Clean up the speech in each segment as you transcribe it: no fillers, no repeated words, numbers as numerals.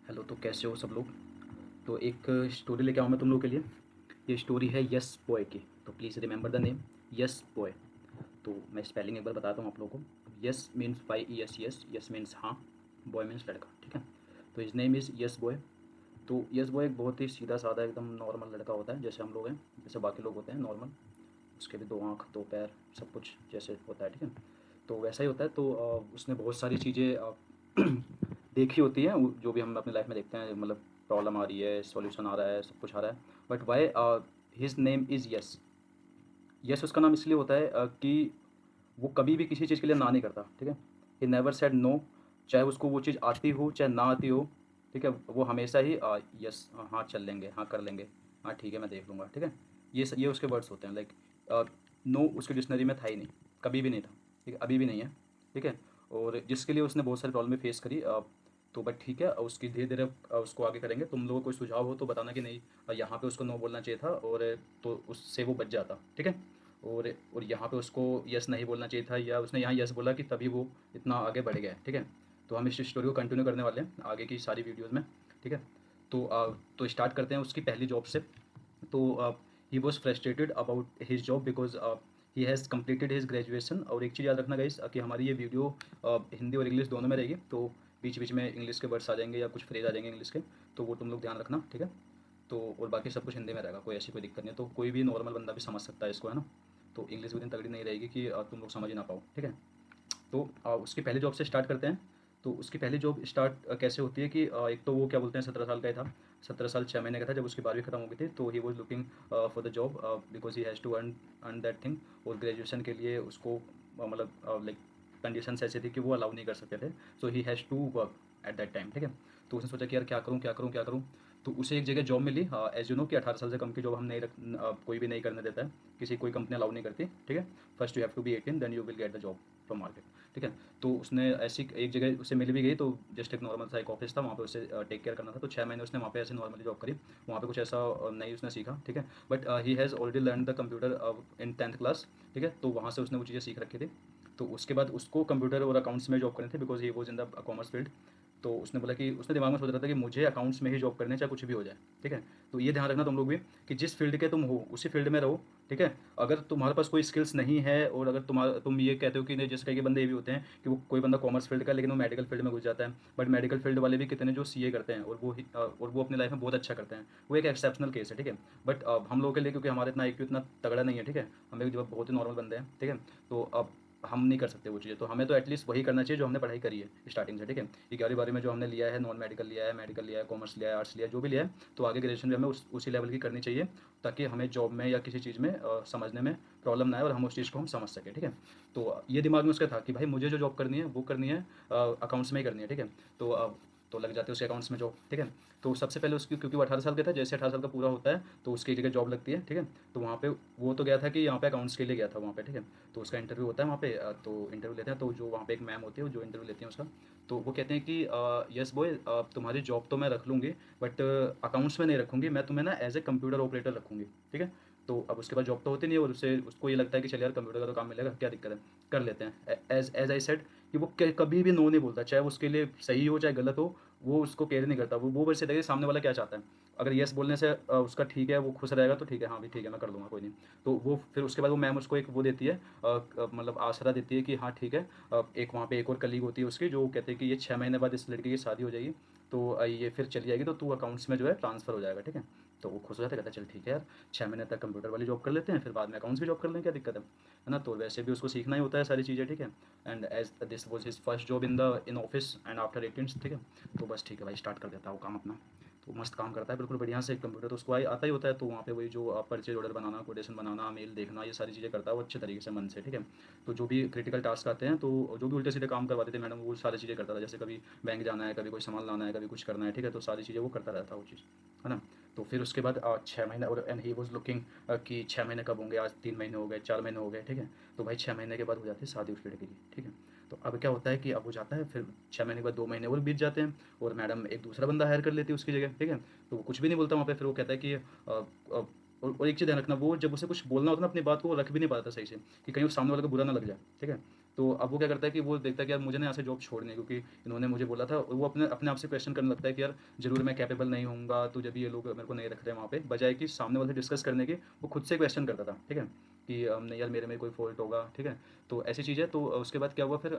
Hello, तो कैसे हो सब लोग। तो एक स्टोरी लेके आऊँ मैं तुम लोग के लिए। ये स्टोरी है यस बॉय की। तो please remember the name yes boy. तो मैं स्पेलिंग एक बार बताता हूँ आप लोगों को। Yes means YES, yes. Yes means हाँ। बॉय मीन्स लड़का, ठीक है। तो his name is yes boy. तो यस बॉय एक बहुत ही सीधा साधा एकदम नॉर्मल लड़का होता है, जैसे हम लोग हैं, जैसे बाकी लोग होते हैं नॉर्मल। उसके भी दो आँख, दो पैर, सब कुछ जैसे होता है, ठीक है। तो वैसा ही होता है। तो उसने बहुत सारी चीज़ें देखी होती हैं, जो भी हम अपनी लाइफ में देखते हैं, मतलब प्रॉब्लम आ रही है, सॉल्यूशन आ रहा है, सब कुछ आ रहा है। But why his name is yes. Yes उसका नाम इसलिए होता है कि वो कभी भी किसी चीज़ के लिए ना नहीं करता, ठीक है। He never said no. चाहे उसको वो चीज़ आती हो चाहे ना आती हो, ठीक है, वो हमेशा ही यस, हाँ चल लेंगे, हाँ कर लेंगे, हाँ ठीक है मैं देख लूँगा, ठीक है। ये उसके वर्ड्स होते हैं। लाइक नो उसके डिक्शनरी में था ही नहीं, कभी भी नहीं था, ठीक है, अभी भी नहीं है, ठीक है। और जिसके लिए उसने बहुत सारी प्रॉब्लम फेस करी, तो बट ठीक है, उसकी धीरे धीरे उसको आगे करेंगे। तुम लोगों को कोई सुझाव हो तो बताना कि नहीं, यहाँ पे उसको नो बोलना चाहिए था, और तो उससे वो बच जाता, ठीक है। और यहाँ पे उसको यस नहीं बोलना चाहिए था, या उसने यहाँ यस बोला कि तभी वो इतना आगे बढ़ गया है, ठीक है। तो हम इस स्टोरी को कंटिन्यू करने वाले हैं आगे की सारी वीडियोज़ में, ठीक है। तो स्टार्ट करते हैं उसकी पहली जॉब से। तो he was frustrated about his job because he has completed his graduation. और एक चीज़ याद रखना गाइस कि हमारी ये वीडियो हिंदी और इंग्लिश दोनों में रहेगी, तो बीच बीच में इंग्लिश के वर्ड्स आ जाएंगे या कुछ फ्रेज आ जाएंगे इंग्लिश के, तो वो तुम लोग ध्यान रखना, ठीक है। तो और बाकी सब कुछ हिंदी में रहेगा, कोई ऐसी कोई दिक्कत नहीं है। तो कोई भी नॉर्मल बंदा भी समझ सकता है इसको, है ना। तो इंग्लिश भी इतनी तगड़ी नहीं रहेगी कि तुम लोग समझ ही ना पाओ, ठीक है। तो उसकी पहली जॉब से स्टार्ट करते हैं। तो उसकी पहली जॉब स्टार्ट कैसे होती है कि एक तो वो क्या बोलते हैं, 17 साल का ही था। 17 साल 6 महीने का था जब उसकी 12वीं खत्म हो गई थी। तो he was looking for the job because he has to earn earn that thing. और ग्रेजुएशन के लिए उसको मतलब लाइक कंडीशंस ऐसी थी कि वो अलाउ नहीं कर सकते थे। So he has to work at that time, ठीक है। तो उसने सोचा कि यार क्या करूँ क्या करूँ क्या करूँ। तो उसे एक जगह जॉब मिली। एज यू नो कि 18 साल से कम की जॉब हम नहीं कोई भी नहीं करने देता है, किसी कोई कंपनी अलाउ नहीं करती, ठीक है। First you have to be 18, then you will get the job from market, ठीक है। तो उसने ऐसी एक जगह उसे मिल भी गई। तो जस्ट एक नॉर्मल सा एक ऑफिस था, वहाँ पे उसे टेक केयर करना था। तो 6 महीने उसने वहाँ पे ऐसे नॉर्मली जॉब करी। वहाँ पे कुछ ऐसा नहीं उसने सीखा, ठीक है। But he has already learn the computer in 10th class, ठीक है। तो वहाँ से उसने वो चीज़ें सीख रखी थी। तो उसके बाद उसको कंप्यूटर और अकाउंट्स में जॉब करनी थी, because he was in the commerce field. तो उसने बोला कि उसने दिमाग में सोच रहा था कि मुझे अकाउंट्स में ही जॉब करनी है, चाहे कुछ भी हो जाए, ठीक है। तो ये ध्यान रखना तुम लोग भी कि जिस फील्ड के तुम हो उसी फील्ड में रहो, ठीक है। अगर तुम्हारे पास कोई स्किल्स नहीं है, और अगर तुम ये कहते हो कि नहीं, जिस कई के बंदे ये भी होते हैं कि वो कोई बंदा कॉमर्स फील्ड का है लेकिन वो मेडिकल फील्ड में घुस जाता है। बट मेडिकल फील्ड वाले भी कितने जो CA करते हैं, और वो अपनी लाइफ में बहुत अच्छा करते हैं। वो एक एक्सेप्शनल केस है, ठीक है। बट हम लोगों के लिए, क्योंकि हमारा इतना IQ इतना तगड़ा नहीं है, ठीक है। हम एक जो बहुत ही नॉर्मल बंदे हैं, ठीक है। तो अब हम नहीं कर सकते वो चीज़ें। तो हमें तो एटलीस्ट वही करना चाहिए जो हमने पढ़ाई करी है स्टार्टिंग से, ठीक है। 11वीं 12वीं में जो हमने लिया है, नॉन मेडिकल लिया है, मेडिकल लिया है, कॉमर्स लिया है, आर्ट्स लिया है, जो भी लिया है, तो आगे ग्रेजुएशन भी हमें उसी लेवल की करनी चाहिए, ताकि हमें जॉब में या किसी चीज़ में समझने में प्रॉब्लम ना आए, और हम उस चीज़ को हम समझ सकें, ठीक है। तो ये दिमाग में उसका था कि भाई मुझे जो जॉब करनी है वो करनी है अकाउंट्स में ही करनी है, ठीक है। तो तो लग जाते हैं उसके अकाउंट्स में जॉब, ठीक है। तो सबसे पहले उसकी, क्योंकि वो 18 साल का था, जैसे 18 साल का पूरा होता है तो उसकी एक जगह जॉब लगती है, ठीक है। तो वहाँ पे वो तो गया था कि यहाँ पे अकाउंट्स के लिए गया था वहाँ पे, ठीक है। तो उसका इंटरव्यू होता है वहाँ पे। तो इंटरव्यू लेते हैं, तो जो वहाँ पे एक मैम होती है जो इंटरव्यू लेती है उसका, तो वो कहते हैं कि यस बॉय, तुम्हारी जॉब तो मैं रख लूँगी, बट अकाउंट्स में नहीं रखूँगी, मैं तुम्हें ना एज ए कंप्यूटर ऑपरेटर रखूँगी, ठीक है। तो अब उसके बाद जॉब तो होती नहीं है, और उसको ये लगता है कि चल यार कंप्यूटर का तो काम मिलेगा, क्या दिक्कत है, कर लेते हैं। एज एज आई सेड कि वो कभी भी नो नहीं बोलता, चाहे उसके लिए सही हो चाहे गलत हो, वो उसको केयर नहीं करता। वो बस ये देखिए सामने वाला क्या चाहता है। अगर यस बोलने से उसका ठीक है, वो खुश रहेगा, तो ठीक है, हाँ भी ठीक है, मैं कर लूँगा, कोई नहीं। तो वो फिर उसके बाद वो मैम उसको एक वो देती है, मतलब आसरा देती है कि हाँ ठीक है। एक वहाँ पे एक और कलीग होती है उसकी, जो कहते हैं कि ये 6 महीने बाद इस लड़की की शादी हो जाएगी, तो ये फिर चली जाएगी, तो तू अकाउंट्स में जो है ट्रांसफ़र हो जाएगा, ठीक है। तो वो खुश हो जाता है, कहता है चल ठीक है यार, 6 महीने तक कंप्यूटर वाली जॉब कर लेते हैं, फिर बाद में अकाउंट्स भी जॉब कर लेंगे, क्या दिक्कत है ना। तो वैसे भी उसको सीखना ही होता है सारी चीज़ें, ठीक है। And as this was his first job in office and after 18, ठीक है। तो बस ठीक है भाई, स्टार्ट कर देता है वो काम अपना। तो मस्त काम करता है बिल्कुल बढ़िया से। कंप्यूटर तो उसको आता ही होता है। तो वहाँ पे वही जो परचेज ऑर्डर बनाना, कोटेशन बनाना, मेल देखना, ये सारी चीज़ें करता है वो अच्छे तरीके से, मन से, ठीक है। तो जो भी क्रिटिकल टास्क आते हैं, तो जो भी उल्टे सीधे काम करवाते थे मैडम, वो सारी चीज़ें करता था। जैसे कभी बैंक जाना है, कभी कोई सामान लाना है, कभी कुछ करना है, ठीक है। तो सारी चीज़ें वो करता रहता है वो चीज़, है ना। तो फिर उसके बाद 6 महीने, और एंड ही वॉज लुकिंग कि 6 महीने कब होंगे, आज 3 महीने हो गए, 4 महीने हो गए, ठीक है। तो भाई 6 महीने के बाद हो जाती है शादी उस लड़के की, ठीक है। तो अब क्या होता है कि अब हो जाता है, फिर 6 महीने के बाद 2 महीने और बीत जाते हैं, और मैडम एक दूसरा बंदा हायर कर लेती है उसकी जगह, ठीक है। तो वो कुछ भी नहीं बोलता वहाँ पे। फिर वो कहता है कि और एक चीज़ ध्यान रखना, वो जब उसे कुछ बोलना होता है ना अपनी बात को, वो रख भी नहीं पाता सही से, कि कहीं वो सामने वाले को बुरा ना लग जाए, ठीक है। तो अब वो क्या करता है कि वो देखता है कि यार मुझे ना यहाँ से जॉब छोड़नी है, क्योंकि इन्होंने मुझे बोला था, और वो अपने अपने आप से क्वेश्चन करने लगता है कि यार ज़रूर मैं कैपेबल नहीं होऊंगा, तो जब ये लोग मेरे को नहीं रख रहे हैं वहाँ पे, बजाय कि सामने वाले से डिस्कस करने के वो खुद से क्वेश्चन करता था, ठीक है, कि नहीं यार मेरे में कोई फॉल्ट होगा, ठीक है। तो ऐसी चीज़ है। तो उसके बाद क्या हुआ फिर,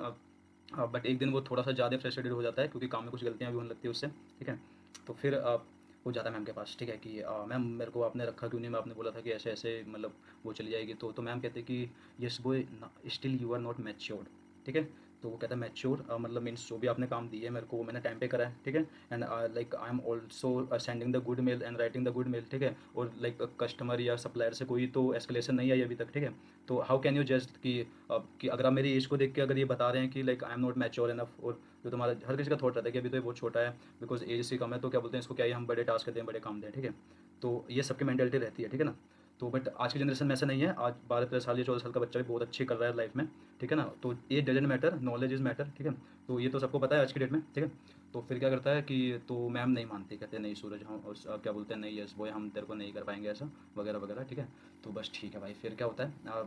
बट एक दिन वो थोड़ा सा ज़्यादा फ्रस्ट्रेटेड हो जाता है, क्योंकि काम में कुछ गलतियाँ भी होने लगती है उससे, ठीक है। तो फिर वो जाता है मैम के पास, ठीक है, कि मैम मेरे को आपने रखा क्यों नहीं, मैं आपने बोला था कि ऐसे ऐसे मतलब वो चली जाएगी। तो मैम कहते हैं कि yes boy, still you are not matured, ठीक है। तो वो कहता है मैच्योर मतलब मीन्स जो भी आपने काम दिए मेरे को वो मैंने टाइम पे करा है, ठीक है। And like I am also sending the good mail and writing the good mail, ठीक है। और लाइक कस्टमर या सप्लायर से कोई तो एस्केलेशन नहीं आई अभी तक, ठीक है। तो हाउ कैन यू जस्ट कि अगर आप मेरी एज को देख के अगर ये बता रहे हैं कि like I am not mature enough, और जो तुम्हारा हर किसी का थॉट रहता है कि अभी तो ये बहुत छोटा है, बिकॉज एज इसकी कम है, तो क्या बोलते हैं इसको, क्या ये हम बड़े टास्क दें, बड़े काम दें, ठीक है। तो ये सबकी मेंटेलिटी रहती है, ठीक है ना। तो बट आज की जनरेशन में ऐसा नहीं है, आज 12-13 साल या 14 साल का बच्चा भी बहुत अच्छी कर रहा है लाइफ में, ठीक है ना। तो ये doesn't matter, knowledge is matter, ठीक है। तो ये तो सबको पता है आज की डेट में, ठीक है। तो फिर क्या करता है कि तो मैम नहीं मानती, कहते हैं नहीं सूरज हम क्या बोलते हैं, नहीं यस बॉय हम तेरे को नहीं कर पाएंगे ऐसा वगैरह वगैरह, ठीक है। तो बस ठीक है भाई, फिर क्या होता है,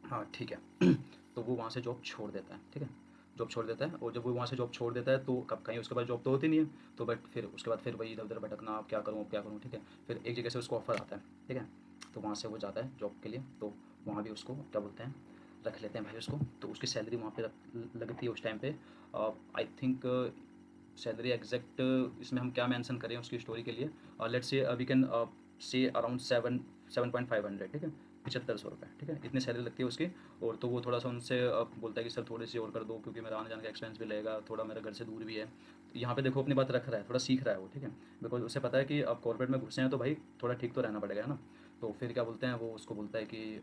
हाँ ठीक है। तो वो वहाँ से जॉब छोड़ देता है, ठीक है। जॉब छोड़ देता है, और जब वो वहाँ से जॉब छोड़ देता है तो कब कहीं उसके पास जॉब तो होती नहीं है। तो बट फिर उसके बाद फिर वही इधर उधर भटकना, अब क्या करूँ अब क्या करूँ, ठीक है। फिर एक जगह से उसको ऑफर आता है, ठीक है। तो वहाँ से वो जाता है जॉब के लिए, तो वहाँ भी उसको क्या बोलते हैं, रख लेते हैं भाई उसको। तो उसकी सैलरी वहाँ पे लगती है उस टाइम पे, आई थिंक सैलरी एग्जैक्ट इसमें हम क्या मेंशन करें उसकी स्टोरी के लिए, let's say we can say around 7,500, ठीक है, 7500 रुपये, ठीक है, इतनी सैलरी लगती है उसकी। और तो वो थोड़ा सा उनसे बोलता है कि सर थोड़ी सी और कर दो, क्योंकि मेरा आने जाने का एक्सपेंस भी लगेगा, थोड़ा मेरा घर से दूर भी है। तो यहाँ पे देखो अपनी बात रख रहा है, थोड़ा सीख रहा है वो, ठीक है। बिकॉज उसे पता है कि अब कॉर्पोरेट में घुसे हैं तो भाई थोड़ा ठीक तो रहना पड़ेगा, है ना। तो फिर क्या बोलते हैं, वो उसको बोलता है कि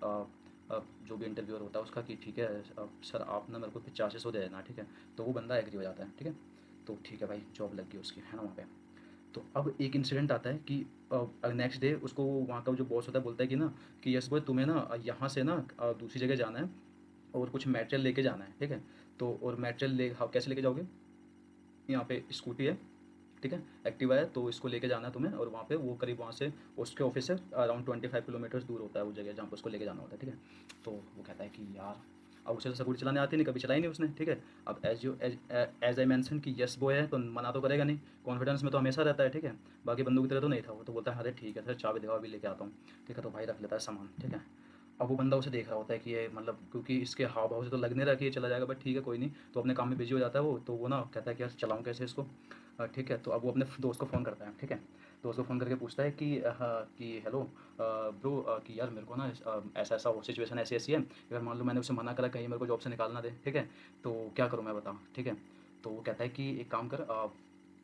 जो भी इंटरव्यूअर होता है उसका, कि ठीक है सर आप ना मेरे को 8500 दे देना, ठीक है। तो वो बंदा एग्री हो जाता है, ठीक है। तो ठीक है भाई, जॉब लग गई उसकी, है ना वहाँ पे। तो अब एक इंसिडेंट आता है कि नेक्स्ट डे उसको वहाँ का जो बॉस होता है बोलता है कि ना, कि यस बॉय तुम्हें ना यहाँ से ना दूसरी जगह जाना है, और कुछ मटेरियल लेके जाना है, ठीक है। तो और मटेरियल ले हाँ कैसे लेके जाओगे, यहाँ पे स्कूटी है, ठीक है, एक्टिवा है, तो इसको लेके जाना है तुम्हें, और वहाँ पे वो करीब वहाँ से उसके ऑफिस से अराउंड 25 किलोमीटर्स दूर होता है वो जगह जहाँ पे उसको लेके जाना होता है, ठीक है। तो वो कहता है कि यार, अब उसे तो स्कूटी चलाने आती नहीं, कभी चलाई नहीं उसने, ठीक है। अब एज आई मैंसन कि यस बॉय है तो मना तो करेगा नहीं, कॉन्फिडेंस में तो हमेशा रहता है, ठीक है। बाकी बंदूक की तरह तो नहीं था वो, तो बोलता है अरे ठीक है सर चाबी दिखाओ अभी लेके आता हूँ, ठीक है। तो भाई रख लेता है सामान, ठीक है। अब वो बंदा उसे देख रहा होता है कि ये मतलब, क्योंकि इसके हाव भाव से तो लग नहीं रहा कि ये चला जाएगा, बट ठीक है कोई नहीं, तो अपने काम में बिजी हो जाता है वो। तो वो ना कहता है कि यार चलाऊँ कैसे इसको, ठीक है। तो अब वो अपने दोस्त को फ़ोन करता है, ठीक है। दोस्त को फ़ोन करके पूछता है कि कि हेलो ब्रो, कि यार मेरे को ना ऐसा ऐसा सिचुएशन ऐसी ऐसी है, अगर मान लो मैंने उसे मना करा कहीं मेरे को जॉब से निकालना दे, ठीक है। तो क्या करूँ मैं बता, ठीक है। तो वो कहता है कि एक काम कर,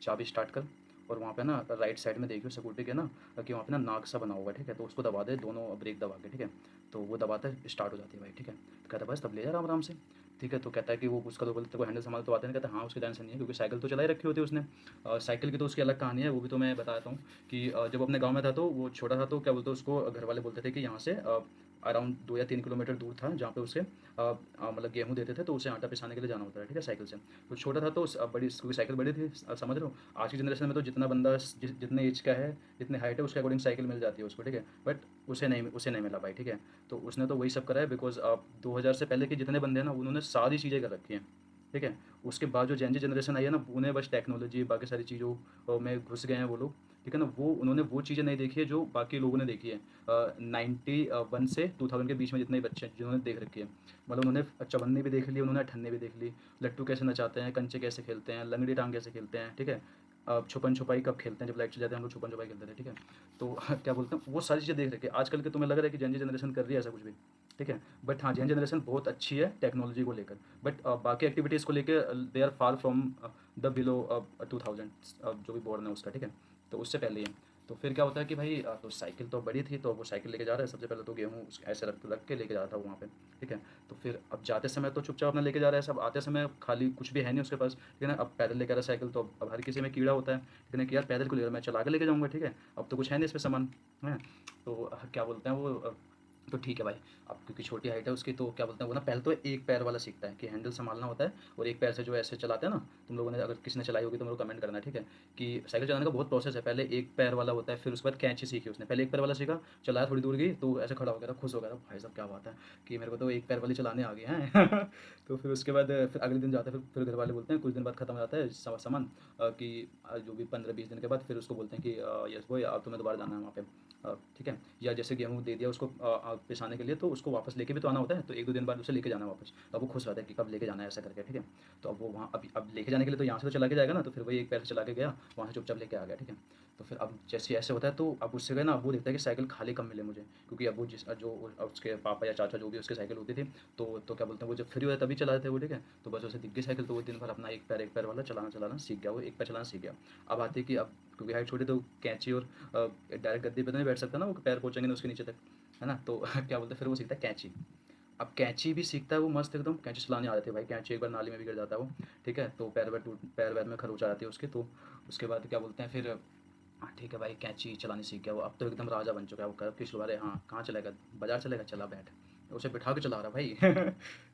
चाबी स्टार्ट कर, और वहाँ पे ना राइट साइड में देखियो सिक्योरिटी के ना, कि वहाँ पे ना नाक सा बना हुआ है, ठीक है। तो उसको दबा दे, दोनों ब्रेक दबा के, ठीक है। तो वो दबाता है, स्टार्ट हो जाती है भाई, ठीक है। तो कहता है बस तब ले जा आराम आराम से, ठीक है। तो कहता है कि वो उसका तो बोलते को हैंडल संभाल तो आते नहीं, कहता है हाँ उसकी टेंशन नहीं है, क्योंकि साइकिल तो चलाई रखी होती है उसने। साइकिल की तो उसकी अलग कहानी है, वो भी तो मैं बताता हूँ कि जब अपने गाँव में था तो वो छोटा था, तो क्या बोलते उसको घर वाले बोलते थे कि यहाँ से अराउंड 2 या 3 किलोमीटर दूर था जहाँ पे उसे मतलब गेहूँ देते थे, तो उसे आटा पिसाने के लिए जाना होता है, ठीक है, साइकिल से। तो छोटा था तो बड़ी क्योंकि साइकिल बड़ी थी, समझ रहे हो। आज की जनरेशन में तो जितना बंदा जितने एज का है, जितने हाइट है, उसके अकॉर्डिंग साइकिल मिल जाती है उसको, ठीक है। बट उसे नहीं मिला भाई, ठीक है। तो उसने तो वही सब करा है, बिकॉज 2000 से पहले के जितने बंदे हैं ना उन्होंने सारी चीज़ें कर रखी हैं, ठीक है। उसके बाद जो जेन जी जनरेशन आई है ना, उन्हें बस टेक्नोलॉजी बाकी सारी चीज़ों में घुस गए हैं वो लोग, ठीक है ना। वो उन्होंने वो चीज़ें नहीं देखी है जो बाकी लोगों ने देखी है। 91 से 2000 के बीच में जितने भी बच्चे हैं जिन्होंने देख रखी है, मतलब उन्होंने चवन्नी भी देख ली, उन्होंने अठन्नी भी देख ली, लट्टू कैसे नचाते हैं, कंचे कैसे खेलते हैं, लंगड़ी टांग कैसे खेलते हैं, ठीक है। छुपन छुपाई कब खेलते हैं, जब लाइट चले जाते हैं हम लोग छुपन छुपाई खेलते थे, ठीक है। तो क्या बोलते हैं वो सारी चीज़ें देख रखी है। आजकल के तुम्हें लग रहा है कि जेन जी जनरेशन कर रही है ऐसा कुछ भी, ठीक है। बट हाँ जेन जनरेशन बहुत अच्छी है टेक्नोलॉजी को लेकर, बट बाकी एक्टिविटीज़ को लेकर they are far from the below 2000, जो भी बोर्न है उसका, ठीक है। तो उससे पहले ही है। तो फिर क्या होता है कि भाई तो साइकिल तो बड़ी थी, तो वो साइकिल लेके जा रहा है, सबसे पहले तो गेहूँ ऐसे रख रख के लेके जा रहा था वहाँ पे, ठीक है। तो फिर अब जाते समय तो चुपचाप अपना लेके जा रहा है सब, आते समय खाली कुछ भी है नहीं उसके पास, ठीक है ना। अब पैदल लेके आ रहा है साइकिल, तो अब हर किसी में कीड़ा होता है, ठीक है ना, कि यार पैदल को ले रहा मैं चला के लेके जाऊँगा, ठीक है। अब तो कुछ है नहीं इसमें सामान, है। तो क्या बोलते हैं वो तो ठीक है भाई। अब क्योंकि छोटी हाइट है उसकी, तो क्या बोलते हैं वो ना पहले तो एक पैर वाला सीखता है कि हैंडल संभालना होता है, और एक पैर से जो ऐसे चलाते हैं ना, तुम लोगों ने अगर किसी ने चलाई होगी तो मेरे को कमेंट करना, ठीक है। कि साइकिल चलाने का बहुत प्रोसेस है, पहले एक पैर वाला होता है, फिर उसके बाद कैंची सीखी उसने, पहले एक पैर वाला सीखा, चलाया, थोड़ी दूर गई तो ऐसे खड़ा हो गया था, खुश हो गया था, भाई साहब क्या बात है कि मेरे को तो एक पैर वाली चलाने आ गई हैं। तो फिर उसके बाद फिर अगले दिन जाता है, फिर घर वाले बोलते हैं, कुछ दिन बाद खत्म हो जाता है सामान, कि जो भी 15-20 दिन के बाद फिर उसको बोलते हैं कि यस बॉय अब तुम्हें दोबारा जाना है वहाँ पे, ठीक है। या जैसे गेहूँ दे दिया उसको पिसाने के लिए, तो उसको वापस लेके भी तो आना होता है, तो 1-2 दिन बाद उसे लेके जाना है वापस, तो अब वो खुश रहता है कि कब लेके जाना है ऐसा करके, ठीक है। तो अब वो वहाँ अब लेके जाने के लिए तो यहाँ से तो चला के जाएगा ना, तो फिर वही एक पैर से चला के गया, वहाँ से चुपचाप लेके आ गया, ठीक है। तो फिर अब जैसे ऐसे होता है, तो अब उससे गए ना, अब वो देखता है कि साइकिल खाली कब मिले मुझे, क्योंकि अब वो उसके पापा या चाचा जो भी उसके साइकिल होती थी, तो क्या बोलते हैं, वो जब फ्री हुआ तभी चलाते थे वो, ठीक है। तो बस उसे दिख गई साइकिल, तो वो दिन भर अपना एक पैर वाला चलाना चलाना सीख गया, वो एक पैर चलाना सीख गया। अब आती है कि अब क्योंकि हाइट छोटी, तो कैंची और डायरेक्ट गद्दे पे तो नहीं बैठ सकता ना, वो पैर पहुंचेंगे ना उसके नीचे तक, है ना। तो क्या बोलते हैं, फिर वो सीखता है कैंची। अब कैंची भी सीखता है वो मस्त एकदम, कैंची चलाने आ जाती है भाई, कैंची एक बार नाली में भी गिर जाता है वो, ठीक है। तो पैर वैर में खरोच आ जाती है उसके, तो उसके बाद क्या बोलते हैं फिर, हाँ ठीक है भाई, कैंची चलानी सीख गया वो, अब तो एकदम राजा बन चुका है वो, कर किस बारे, हाँ कहाँ चलेगा, बाजार चलेगा, चला बैठ, उसे बिठा के चला रहा भाई।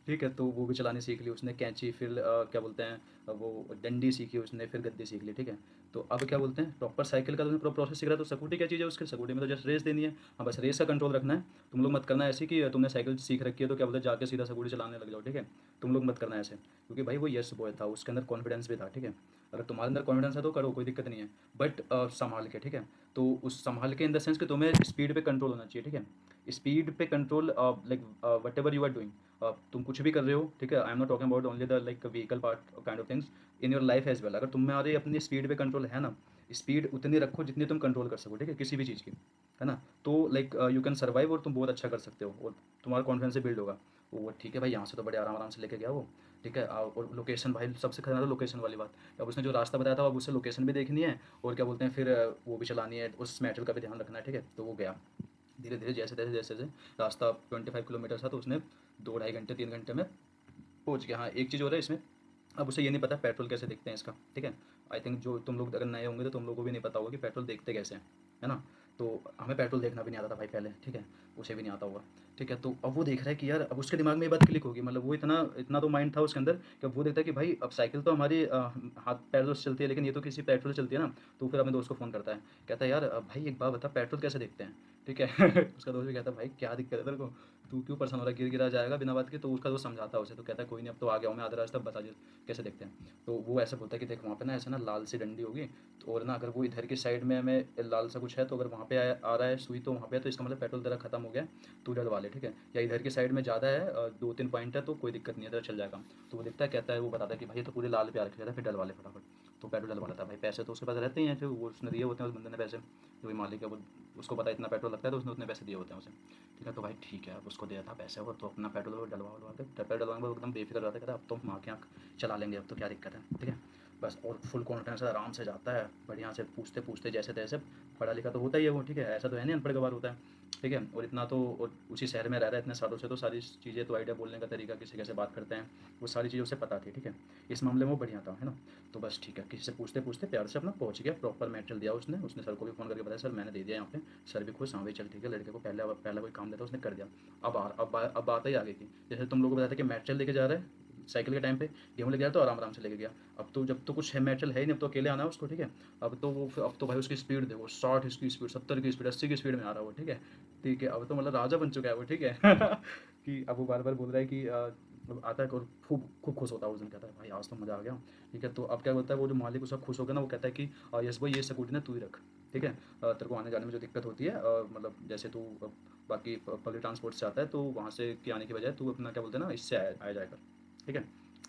ठीक है, तो वो भी चलानी सीख ली उसने कैंची, फिर क्या बोलते हैं, वो डंडी सीखी उसने, फिर गद्दी सीख ली, ठीक है। तो अब क्या बोलते हैं, प्रॉपर साइकिल का तुमने पूरा प्रोसेस सीख रहा है, तो स्कूटी क्या चीज़ है उसके, स्कूटी में तो जस्ट रेस देनी है, हाँ बस रेस का कंट्रोल रखना है। तुम लोग मत करना ऐसे कि तुमने साइकिल सीख रखी है तो क्या बोलते हैं जाके सीधा स्कूटी चलाने लग जाओ, ठीक है। तुम लोग मत करना ऐसे, क्योंकि भाई वो यस बॉय था, उसके अंदर कॉन्फिडेंस भी था, ठीक है। अगर तुम्हारे अंदर कॉन्फिडेंस है तो करो, कोई दिक्कत नहीं है, बट संभाल के, ठीक है। तो उस संभाल के इन द सेंस कि तुम्हें स्पीड पे कंट्रोल होना चाहिए, ठीक है। स्पीड पे control, like whatever you are doing, तुम कुछ भी कर रहे हो, ठीक है। I am not talking about only the like vehicle part kind of things, in your life as well, अगर तुम्हारे अपनी स्पीड पे कंट्रोल है ना, स्पीड उतनी रखो जितनी तुम कंट्रोल कर सको, ठीक है, किसी भी चीज़ की, है ना। तो लाइक यू कैन सर्वाइव, और तुम बहुत अच्छा कर सकते हो, और तुम्हारा कॉन्फिडेंस से बिल्ड होगा। वो ठीक है भाई, यहाँ से तो बड़े आराम आराम से लेके गया वो, ठीक है। और लोकेशन भाई सबसे खतरनाक लोकेशन वाली बात, अब उसने जो रास्ता बताया था अब उसे लोकेशन भी देखनी है, और क्या बोलते हैं फिर वो भी चलानी है, उस मेटल का भी ध्यान रखना है, ठीक है। तो वो गया धीरे धीरे, जैसे जैसे रास्ता 25 किलोमीटर था, तो उसने 2-2.5 घंटे 3 घंटे में पहुंच गया। हाँ एक चीज़ हो रहा है इसमें, अब उसे ये नहीं पता पेट्रोल कैसे दिखते हैं इसका, ठीक है। आई थिंक जो तुम लोग अगर नए होंगे तो तुम लोगों को भी नहीं पता होगा कि पेट्रोल देखते कैसे हैं, है ना। तो हमें पेट्रोल देखना भी नहीं आता था भाई पहले, ठीक है, उसे भी नहीं आता होगा, ठीक है। तो अब वो देख रहा है कि यार, अब उसके दिमाग में ये बात क्लिक होगी, मतलब वो इतना इतना तो माइंड था उसके अंदर कि अब वो देखता है कि भाई अब साइकिल तो हमारी हाथ पैर से चलती है, लेकिन ये तो किसी पेट्रोल से चलती है ना। तो फिर अपने दोस्त को फ़ोन करता है, कहता है यार भाई एक बात बता, पेट्रोल कैसे देखते हैं, ठीक है। उसका दोस्त भी कहता है भाई क्या दिक्कत है तेरे को, तू क्यों परेशान हो रहा है, गिर गिरा जाएगा बिना बात के। तो उसका दोस्त समझाता है उसे, तो कहता है कोई नहीं, अब तो आ गया हूँ मैं आधे रास्ते, तब बता कैसे देखते हैं। तो वो ऐसा बोलता है कि देख वहाँ पे ना ऐसे ना लाल सी डंडी होगी, तो और ना अगर वो इधर की साइड में हमें लाल सा कुछ है, तो अगर वहाँ पे आ रहा है सुई, तो वहाँ पे है, तो इसका मतलब पेट्रोल तेरा खत्म हो गया है, तू डलवा ले, ठीक है। या इधर की साइड में ज़्यादा है 2-3 पॉइंट है, तो कोई दिक्कत नहीं है, तेरा चल जाएगा। तो वो दिखता है, कहता है, वो बताता है कि भाई ये तो पूरे लाल पे आ रखा है, फिर डलवा ले फटाफट। तो पेट्रोल डलवा लेता है भाई, पैसे तो उसके पास रहते ही हैं, जो वो उसने दिए होते हैं उस बंदे ने पैसे, जो भी मालिक है वो, उसको पता है इतना पेट्रोल लगता है, तो उसने उतने पैसे दिए होते हैं उसे, ठीक है। तो भाई ठीक है, अब उसको दिया था पैसे, वो तो अपना पेट्रोल डलवा के, पेट्रोल डलवाने में एकदम बेफिक्र रहता है, कहता है अब तो हम आँख आँख चला लेंगे, अब तो क्या दिक्कत है, ठीक है। बस और फुल कॉन्फिडेंस से आराम से जाता है, बढ़िया से पूछते पूछते जैसे तैसे, पढ़ा लिखा तो होता ही है वो, ठीक है, ऐसा तो है नहीं अनपढ़ गवार होता है, ठीक है। और इतना तो, और उसी शहर में रह रहा है इतने सालों से, तो सारी चीज़ें तो आइडिया, बोलने का तरीका, किसी कैसे बात करते हैं, वो सारी चीज़ें उसे पता थी, ठीक है। इस मामले में वो बढ़िया था, है ना। तो बस ठीक है, किसी से पूछते पूछते प्यार से अपना पहुंच गया, प्रॉपर मेटेरियल दिया उसने, सर को भी फ़ोन करके बताया सर मैंने दे दिया यहाँ पे, सर भी खुश, हाँ भाई चल ठीक है, लड़के को पहले पहला कोई काम देता उसने कर दिया। अब बात ही आगे की, जैसे तुम लोगों को बताया था कि मेटेरियल लेके जा रहा है साइकिल के टाइम पे, गेहूँ लेके गया तो आराम आराम से लेके गया। अब तो जब तो कुछ है मेटेरियल है ही नहीं, अब तो अकेले आना है उसको, ठीक है। अब तो भाई उसकी स्पीड देखो, 60 की स्पीड, 70 की स्पीड, 80 की स्पीड में आ रहा है वो, ठीक है। ठीक है, अब तो मतलब राजा बन चुका है वो, ठीक है। कि अब वो बार बार बोल रहा है कि अब आता है और खूब खूब खुश होता है उस दिन, कहता है भाई आज तो मज़ा आ गया, ठीक है। तो अब क्या होता है, वो जो मालिक उसका खुश हो गया ना, वो कहता है कि यस भाई ये स्कूटी ना तू ही रख, ठीक है। तेरे को आने जाने में जो दिक्कत होती है, मतलब जैसे तू बाकी पब्लिक ट्रांसपोर्ट से आता है, तो वहाँ से के आने की बजाय तू अपना क्या बोलते हैं ना, इससे आया जाएगा, ठीक है।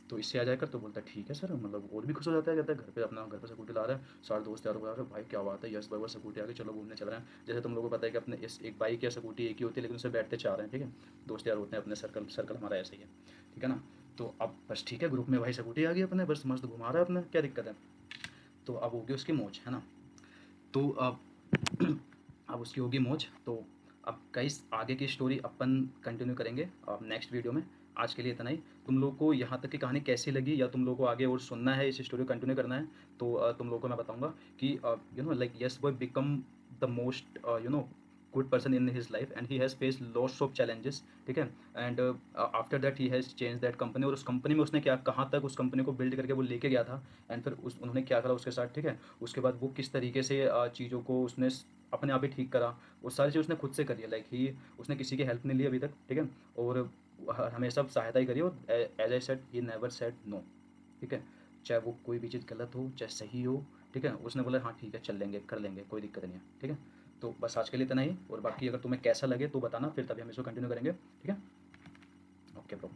तो इससे आ जाकर, तो बोलता है ठीक है सर, मतलब और भी खुश हो जाता है, कहता है घर पे अपना घर पे स्कूटी ला रहा है, सारे दोस्त यार बता रहे भाई क्या बात है, यस भाई वो स्कूटी आ गई, चलो घूमने चल रहे हैं। जैसे तुम लोगों को पता है कि अपने इस एक बाइक या स्कूटी एक ही होती है, लेकिन उससे बैठते चार हैं, ठीक है। दोस्त यार होते हैं अपने, सर्कल सर्कल हमारा ऐसा ही है, ठीक है ना। तो अब बस ठीक है, ग्रुप में भाई स्कूटी आ गई अपने, बस मस्त घुमा रहा है अपने, क्या दिक्कत है। तो अब होगी उसकी मौज, है ना। तो अब अब उसकी होगी मौज। तो अब गाइस आगे की स्टोरी अपन कंटिन्यू करेंगे अब नेक्स्ट वीडियो में। आज के लिए इतना ही। तुम लोग को यहाँ तक की कहानी कैसी लगी, या तुम लोग को आगे और सुनना है, इस स्टोरी को कंटिन्यू करना है, तो तुम लोगों को मैं बताऊंगा कि you know like yes boy become the most you know good person in his life and he has face lots of challenges, ठीक है। And after that he has change that company, और उस कंपनी में उसने क्या कहाँ तक उस कंपनी को बिल्ड करके वो लेके गया था, एंड फिर उन्होंने क्या करा उसके साथ, ठीक है। उसके बाद वो किस तरीके से चीज़ों को उसने अपने आप ही ठीक करा, वो सारी चीज़ उसने खुद से करी है, लाइक ही उसने किसी की हेल्प नहीं ली अभी तक, ठीक है। और हमेशा सहायता ही करी, और as I said he never said no, ठीक है। चाहे वो कोई भी चीज़ गलत हो चाहे सही हो, ठीक है, उसने बोला हाँ ठीक है चल लेंगे कर लेंगे कोई दिक्कत नहीं है, ठीक है। तो बस आज के लिए इतना ही, और बाकी अगर तुम्हें कैसा लगे तो बताना, फिर तभी हम इसको कंटिन्यू करेंगे, ठीक है। Okay bro.